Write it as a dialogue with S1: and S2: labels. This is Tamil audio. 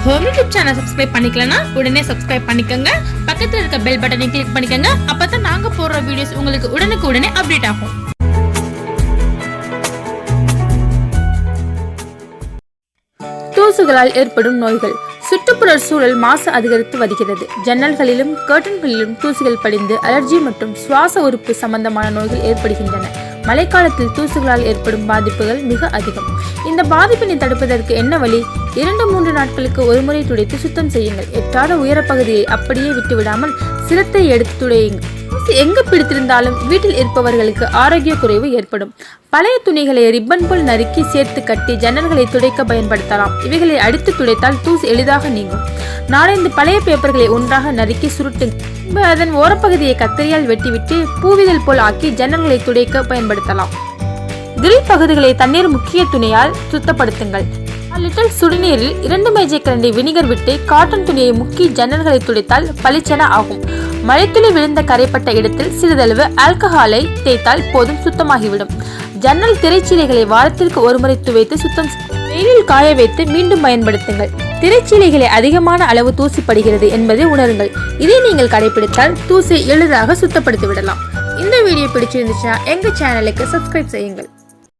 S1: ஹோம் யூடியூப் சேனல் சப்ஸ்கிரைப் பண்ணிக்கலனா உடனே சப்ஸ்கிரைப் பண்ணிக்கங்க. பக்கத்துல இருக்க பெல் பட்டனை கிளிக் பண்ணிக்கங்க. அப்பதான் நாங்க போடுற வீடியோஸ் உங்களுக்கு உடனுக்குடனே அப்டேட் ஆகும். தூசுகளால் ஏற்படும் நோய்கள். சுற்றுப்புற சூழல் மாசு அதிகரித்து வருகிறது. ஜன்னல்களிலும் கர்டன்களிலும் தூசுகள் படிந்து அலர்ஜி மற்றும் சுவாச உறுப்பு சம்பந்தமான நோய்கள் ஏற்படுகின்றன. மழைக்காலத்தில் தூசுகளால் ஏற்படும் பாதிப்புகள் மிக அதிகம். இந்த பாதிப்பினை தடுப்பதற்கு என்ன வழி? 2-3 நாட்களுக்கு ஒருமுறை துடைத்து சுத்தம் செய்யுங்கள். எட்டாத உயரப்பகுதியை அப்படியே விட்டுவிடாமல் சிரத்தை எடுத்து துடையுங்கள். தூசு எங்கு பிடித்திருந்தாலும் வீட்டில் இருப்பவர்களுக்கு ஆரோக்கிய குறைவு ஏற்படும். பழைய துணிகளை ரிப்பன் போல் நறுக்கி சேர்த்து கட்டி ஜன்னல்களை துடைக்க பயன்படுத்தலாம். இவைகளை அடித்து துடைத்தால் தூசு எளிதாக நீங்கும். 4-5 பழைய பேப்பர்களை ஒன்றாக நறுக்கி சுருட்டுங்கள். அதன் ஓரப்பகுதியை கத்தரியால் வெட்டிவிட்டு பூவிதழ் போல் ஆக்கி ஜன்னல்களை துடைக்க பயன்படுத்தலாம். கிரில் பகுதிகளை தண்ணீர் முக்கிய துணியால் சுத்தப்படுத்துங்கள். 4 லிட்டர் சுடுநீரில் 2 மேஜைக்கரண்டி வினிகர் விட்டு காட்டன் துணியை முக்கி ஜன்னல்களை துடைத்தால் பளிச்சென ஆகும். மழைத்துளி விழுந்த கரைப்பட்ட இடத்தில் சிறிதளவு ஆல்கஹாலை தேய்த்தால் போதும், சுத்தமாகிவிடும். ஜன்னல் திரைச்சீலைகளை வாரத்திற்கு ஒருமுறை துவைத்து சுத்தம் வெயிலில் காய வைத்து மீண்டும் பயன்படுத்துங்கள். திரைச்சீலைகளை அதிகமான அளவு தூசிப்படுகிறது என்பதை உணருங்கள். இதை நீங்கள் கடைபிடித்தால் தூசை எளிதாக சுத்தப்படுத்தி விடலாம். இந்த வீடியோ பிடிச்சிருந்துச்சுன்னா எங்க சேனலுக்கு சப்ஸ்கிரைப் செய்யுங்கள்.